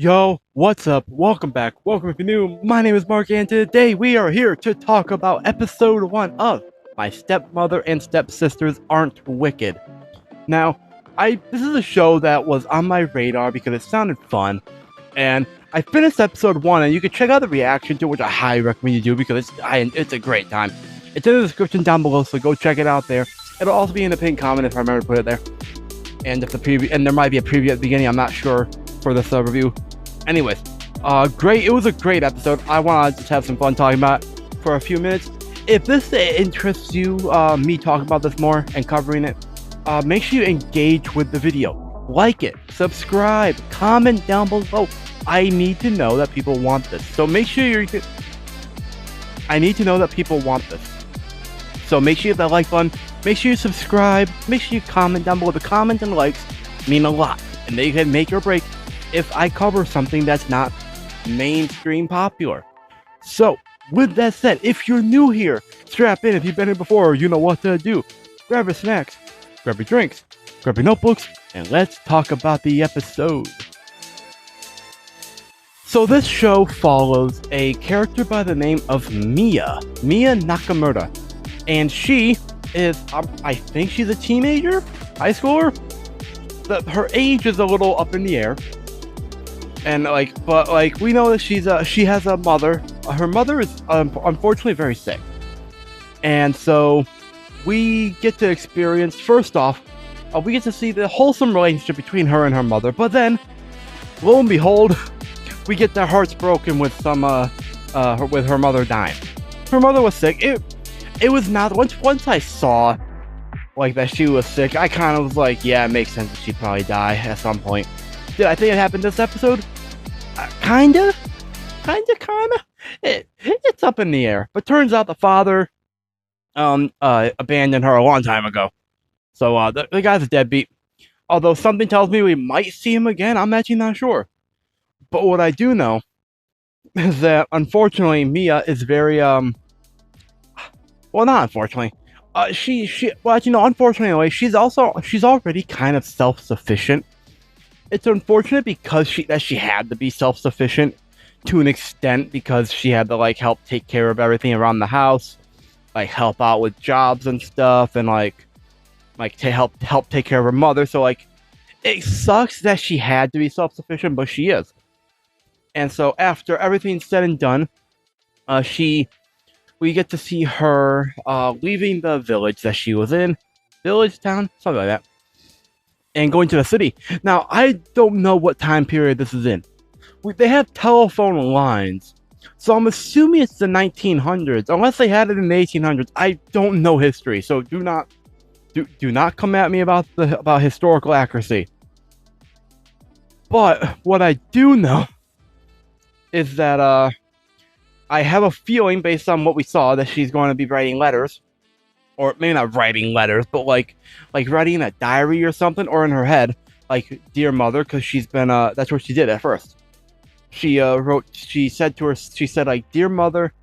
Yo, what's up? Welcome back. Welcome if you're new. My name is Mark, and today we are here to talk about episode 1 of My Stepmother and Stepsisters Aren't Wicked. Now, this is a show that was on my radar because it sounded fun, and I finished episode 1, and you can check out the reaction to it, which I highly recommend you do because it's a great time. It's in the description down below, so go check it out there. It'll also be in the pinned comment if I remember to put it there. And if the preview, and there might be a preview at the beginning, I'm not sure for this review. Anyways, great. It was a great episode. I want to just have some fun talking about it for a few minutes. If this interests you, me talking about this more and covering it, make sure you engage with the video. Like it, subscribe, comment down below. I need to know that people want this. So make sure I need to know that people want this. So make sure you hit that like button. Make sure you subscribe. Make sure you comment down below. The comments and likes mean a lot, and they can make or break if I cover something that's not mainstream popular. So, with that said, if you're new here, strap in. If you've been here before, you know what to do. Grab your snacks, grab your drinks, grab your notebooks, and let's talk about the episode. So this show follows a character by the name of Mia Nakamura. And she is, I think she's a teenager? High schooler? Her age is a little up in the air. And but we know that she has a mother. Her mother is unfortunately very sick, and so we get to experience. First off, we get to see the wholesome relationship between her and her mother. But then, lo and behold, we get their hearts broken with some with her mother dying. Her mother was sick. It was not once I saw like that she was sick. I kind of was like, yeah, it makes sense that she'd probably die at some point. Did I think it happened this episode? Kinda. It's up in the air. But turns out the father abandoned her a long time ago. So the guy's a deadbeat. Although something tells me we might see him again, I'm actually not sure. But what I do know is that unfortunately Mia is very well, not unfortunately. Unfortunately, she's already kind of self-sufficient. It's unfortunate because she had to be self-sufficient to an extent because she had to help take care of everything around the house, help out with jobs and stuff, and to help take care of her mother. So it sucks that she had to be self-sufficient, but she is. And so after everything's said and done, we get to see her leaving the village that she was in, village, town, something like that, and going to the city. Now, I don't know what time period this is in. They have telephone lines, so I'm assuming it's the 1900s, unless they had it in the 1800s. I don't know history, so do not come at me about historical accuracy. But what I do know is that I have a feeling, based on what we saw, that she's going to be writing letters. Or maybe not writing letters, but like writing a diary or something, or in her head, dear mother, because she's been that's what she did at first. She said, dear mother,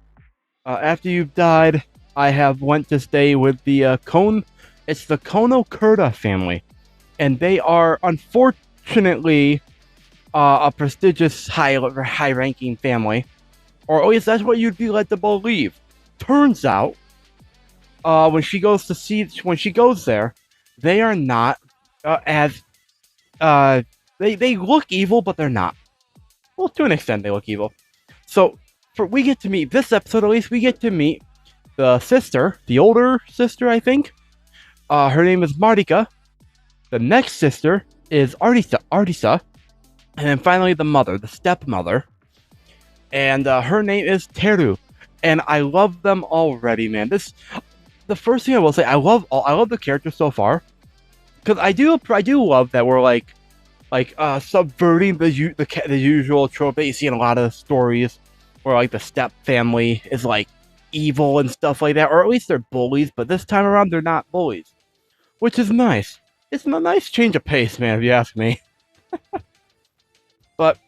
after you've died, I have went to stay with the it's the Kono Kurta family, and they are unfortunately a prestigious high-ranking family, or at least that's what you'd be led to believe. Turns out, when she goes there, they are not they look evil, but they're not. Well, to an extent, they look evil. So, we get to meet, this episode at least, we get to meet the sister, the older sister, I think. Her name is Marika. The next sister is Artisa. And then finally the mother, the stepmother. And her name is Teru. And I love them already, man. The first thing I will say, I love the characters so far, because I do love that we're subverting the usual trope that you see in a lot of stories, where the step family is evil and stuff like that, or at least they're bullies. But this time around, they're not bullies, which is nice. It's a nice change of pace, man, if you ask me. But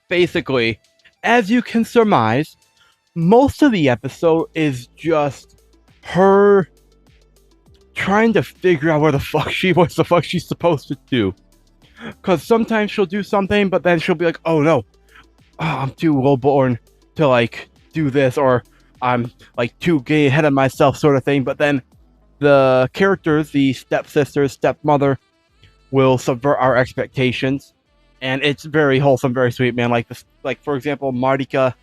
basically, as you can surmise, most of the episode is just her trying to figure out what the fuck she's supposed to do. Because sometimes she'll do something, but then she'll be like, oh no, I'm too low born to like do this, or I'm like too gay ahead of myself, sort of thing. But then the characters, the stepsisters, stepmother, will subvert our expectations, and it's very wholesome, very sweet, man. Like this, like for example, Martika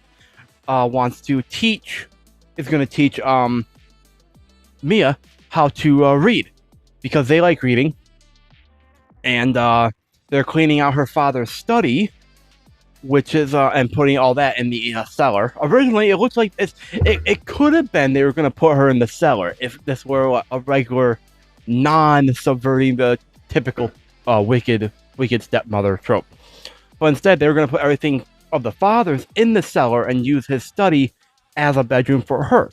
wants to teach, is going to teach Mia how to read because they like reading, and they're cleaning out her father's study, which is and putting all that in the cellar. Originally, it looks like it could have been they were going to put her in the cellar if this were a regular, non-subverting the typical wicked stepmother trope. But instead, they were going to put everything of the father's in the cellar and use his study as a bedroom for her.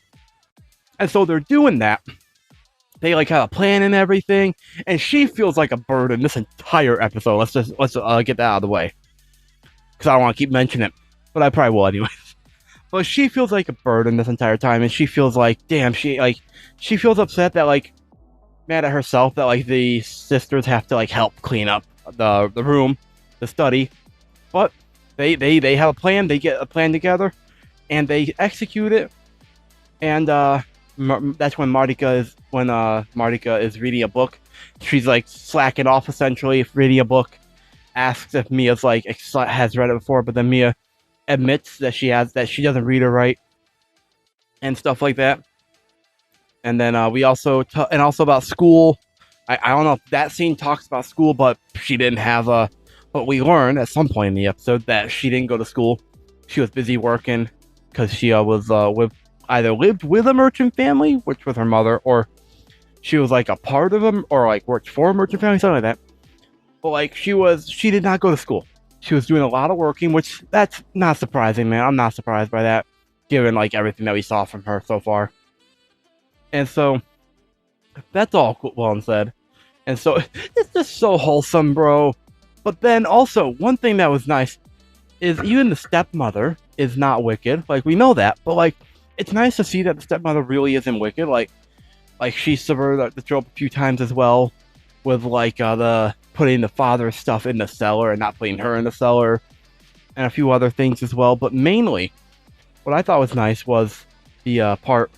And so they're doing that. They like have a plan and everything, and she feels like a burden this entire episode. Let's get that out of the way, because I don't want to keep mentioning it, but I probably will anyways. But she feels like a burden this entire time, and she feels like, damn, she feels upset that like, mad at herself that like the sisters have to like help clean up the room, the study. But they have a plan. They get a plan together, and they execute it. And that's when Martika is reading a book. She's like slacking off essentially, reading a book. Asks if Mia's like has read it before, but then Mia admits that she doesn't read or write, and stuff like that. And then we also about school. I don't know if that scene talks about school, but she didn't have a. But we learned at some point in the episode that she didn't go to school. She was busy working because she was either lived with a merchant family, which was her mother, or she was like a part of them, or like worked for a merchant family, something like that. But like she did not go to school. She was doing a lot of working, which that's not surprising, man. I'm not surprised by that, given like everything that we saw from her so far. And so, that's all well and said. And so, it's just so wholesome, bro. But then also, one thing that was nice is even the stepmother is not wicked. Like, we know that. But, like, it's nice to see that the stepmother really isn't wicked. Like she subverted the trope a few times as well. With, like, the putting the father's stuff in the cellar and not putting her in the cellar. And a few other things as well. But mainly, what I thought was nice was the part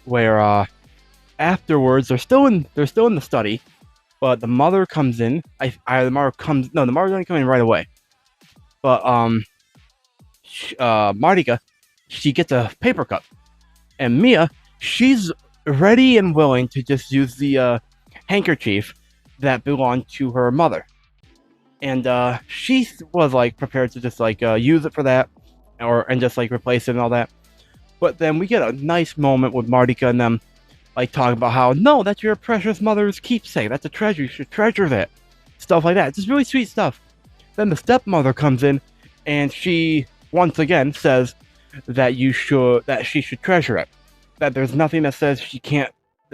where afterwards they're still in the study, but the mother comes in. The mother's only coming right away. But Martika, she gets a paper cut, and Mia, she's ready and willing to just use the handkerchief that belonged to her mother, and she was like prepared to just like use it for that, and just like replace it and all that. But then we get a nice moment with Martika and them, like, talking about how, no, that's your precious mother's keepsake. That's a treasure. You should treasure that. Stuff like that. It's just really sweet stuff. Then the stepmother comes in, and she, once again, says that she should treasure it. That there's nothing that says she can't,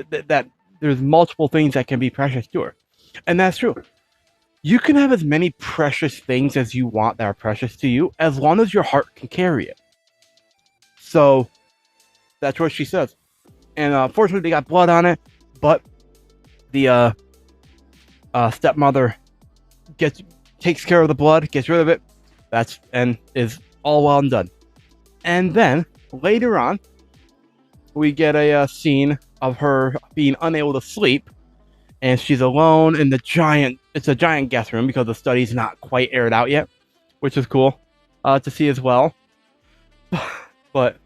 that there's multiple things that can be precious to her. And that's true. You can have as many precious things as you want that are precious to you, as long as your heart can carry it. So, that's what she says. And unfortunately, they got blood on it, but the stepmother takes care of the blood, gets rid of it. And is all well and done. And then later on, we get a scene of her being unable to sleep, and she's alone in it's a giant guest room because the study's not quite aired out yet, which is cool to see as well. But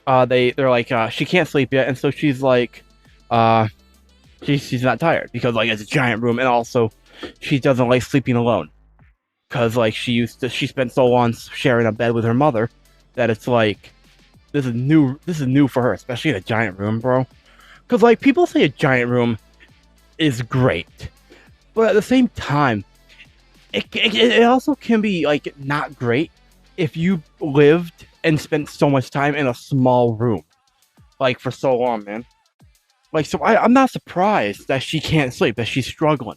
they're like, she can't sleep yet, and so she's like, she's not tired because like it's a giant room, and also she doesn't like sleeping alone because like she spent so long sharing a bed with her mother that it's like this is new for her, especially in a giant room, bro. Because like people say a giant room is great, but at the same time, it also can be like not great if you lived and spent so much time in a small room, like for so long, man. Like, so I'm not surprised that she can't sleep, that she's struggling.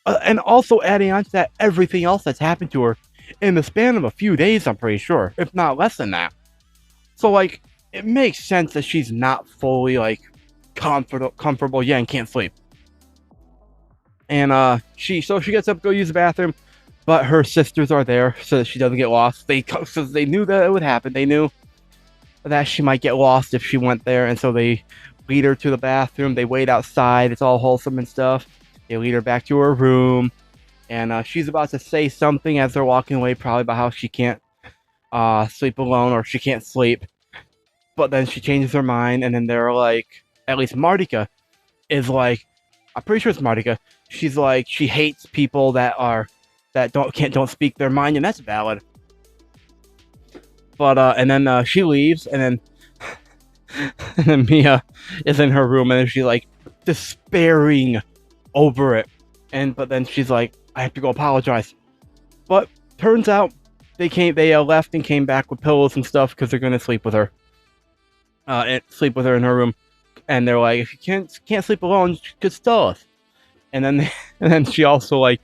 And also adding on to that, everything else that's happened to her in the span of a few days, I'm pretty sure, if not less than that. So, like, it makes sense that she's not fully, like, comfortable, and can't sleep. And she gets up to go use the bathroom, but her sisters are there so that she doesn't get lost. So they knew that it would happen. They knew that she might get lost if she went there, and so they lead her to the bathroom. They wait outside. It's all wholesome and stuff. They lead her back to her room, and she's about to say something as they're walking away, probably about how she can't sleep alone, or she can't sleep. But then she changes her mind, and then they're like, at least Martika is like, I'm pretty sure it's Martika. She's like, she hates people that don't speak their mind, and that's valid. But and then she leaves, and then Mia is in her room, and then she's like despairing over it. But then she's like, I have to go apologize. But turns out they left and came back with pillows and stuff because they're gonna sleep with her. And sleep with her in her room. And they're like, if you can't sleep alone, just tell us. And then she also like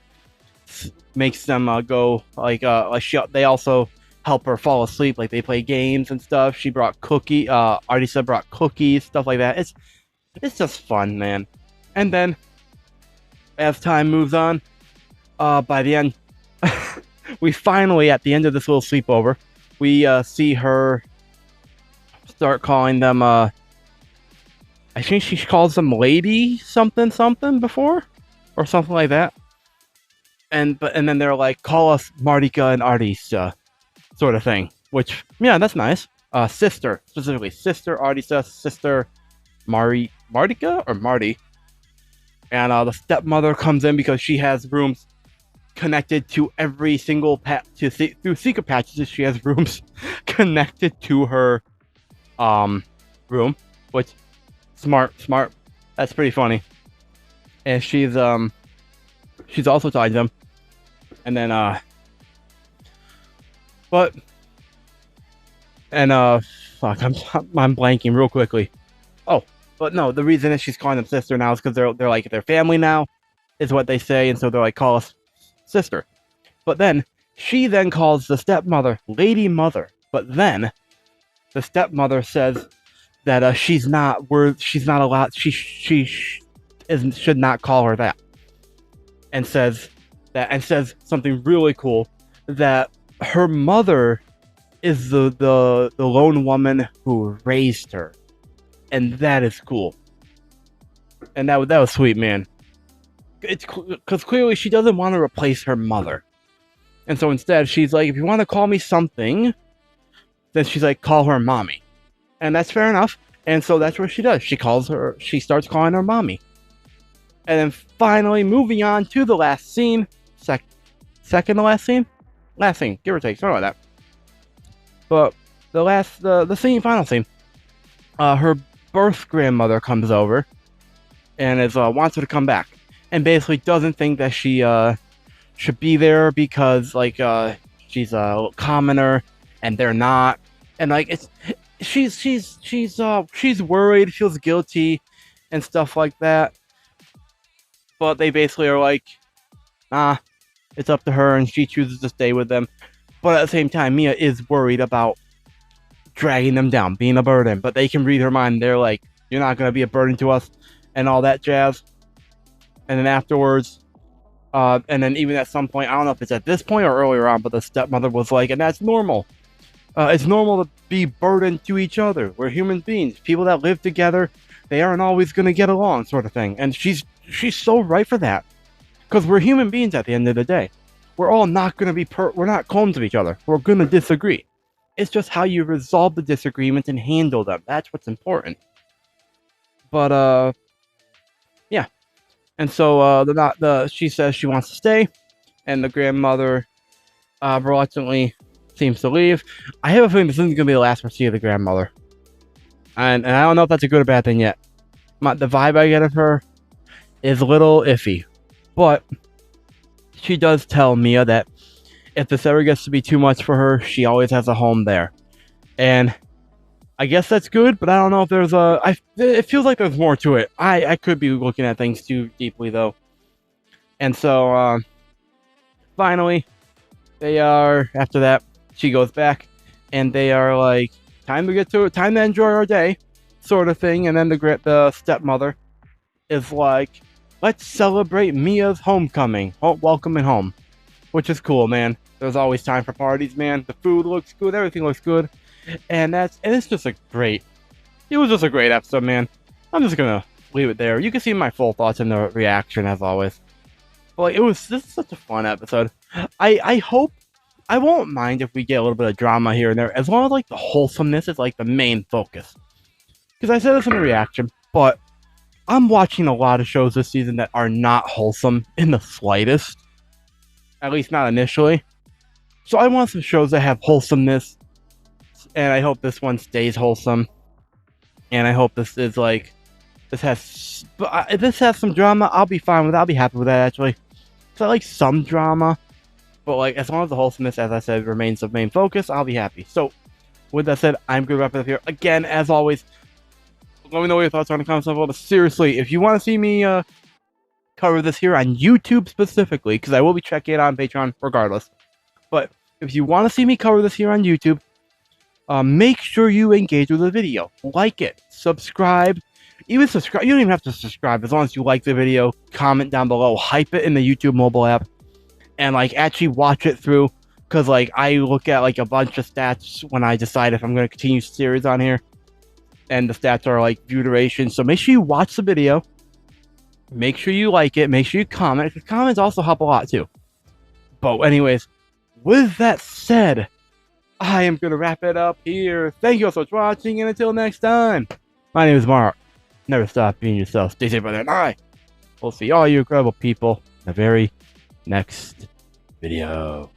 makes them go they also help her fall asleep. Like they play games and stuff. She brought Arisa brought cookies, stuff like that. It's just fun, man. And then as time moves on, by the end, we finally, at the end of this little sleepover, we see her start calling them I think she calls them lady something before, or something like that. And then they're like, call us Martika and Arisa, sort of thing. Which, yeah, that's nice. Sister, specifically. Sister Arisa, sister Martika or Marty. And the stepmother comes in because she has rooms connected to every single through secret patches. She has rooms connected to her room, which smart. That's pretty funny. And she's also talking to them. And then fuck, I'm blanking real quickly. Oh, but no, the reason is she's calling them sister now is because they're like their family now, is what they say, and so they're like, call us sister. But then she calls the stepmother Lady Mother. But then the stepmother says that she's not allowed. She should not call her that. And says something really cool, that her mother is the lone woman who raised her, and that is cool. And that was sweet, man. It's because clearly she doesn't want to replace her mother, and so instead she's like, if you want to call me something, then she's like, call her mommy, and that's fair enough. And so that's what she does. She starts calling her mommy. And then finally, moving on to the last scene, second to last scene, give or take, something like that. But the final scene, her birth grandmother comes over, and wants her to come back, and basically doesn't think that she should be there because she's a commoner and they're not, and she's worried, feels guilty, and stuff like that. But they basically are like, nah, it's up to her, and she chooses to stay with them. But at the same time, Mia is worried about dragging them down, being a burden. But they can read her mind. They're like, you're not going to be a burden to us, and all that jazz. And then afterwards, and then even at some point, I don't know if it's at this point or earlier on, but the stepmother was like, and that's normal. It's normal to be burdened to each other. We're human beings. People that live together, they aren't always going to get along, sort of thing. And she's so right for that. Because we're human beings at the end of the day. We're all not going to be we're not clones of each other. We're going to disagree. It's just how you resolve the disagreements and handle them. That's what's important. But yeah. And so she says she wants to stay, and the grandmother reluctantly seems to leave. I have a feeling this isn't going to be the last we see of the grandmother. And I don't know if that's a good or bad thing yet. The vibe I get of her is a little iffy. But she does tell Mia that if this ever gets to be too much for her, she always has a home there. And I guess that's good, but I don't know if there's it feels like there's more to it. I could be looking at things too deeply, though. And so, finally, after that, she goes back, and they are like, time to enjoy our day, sort of thing. And then the stepmother is like, let's celebrate Mia's homecoming, welcoming home, which is cool, man. There's always time for parties, man. The food looks good, everything looks good, and it's just a great. It was just a great episode, man. I'm just gonna leave it there. You can see my full thoughts in the reaction as always. But like, this is such a fun episode. I hope I won't mind if we get a little bit of drama here and there, as long as like the wholesomeness is like the main focus. Because I said this in the reaction, but I'm watching a lot of shows this season that are not wholesome in the slightest. At least not initially. So I want some shows that have wholesomeness, and I hope this one stays wholesome. And I hope this is like, if this has some drama, I'll be fine with it. I'll be happy with that, actually. So I like some drama, but like, as long as the wholesomeness, as I said, remains the main focus, I'll be happy. So, with that said, I'm going to wrap it up here. Again, as always, let me know what your thoughts are in the comments below. But seriously, if you want to see me cover this here on YouTube specifically, because I will be checking it on Patreon regardless. But if you want to see me cover this here on YouTube, make sure you engage with the video. Like it. Subscribe. Even subscribe. You don't even have to subscribe as long as you like the video. Comment down below. Hype it in the YouTube mobile app. And like actually watch it through. Because like I look at like a bunch of stats when I decide if I'm going to continue series on here. And the stats are like view duration. So make sure you watch the video. Make sure you like it. Make sure you comment. Because comments also help a lot too. But anyways, with that said, I am going to wrap it up here. Thank you all so much for watching, and until next time, my name is Mark. Never stop being yourself. Stay safe, brother, and I will see all you incredible people in the very next video.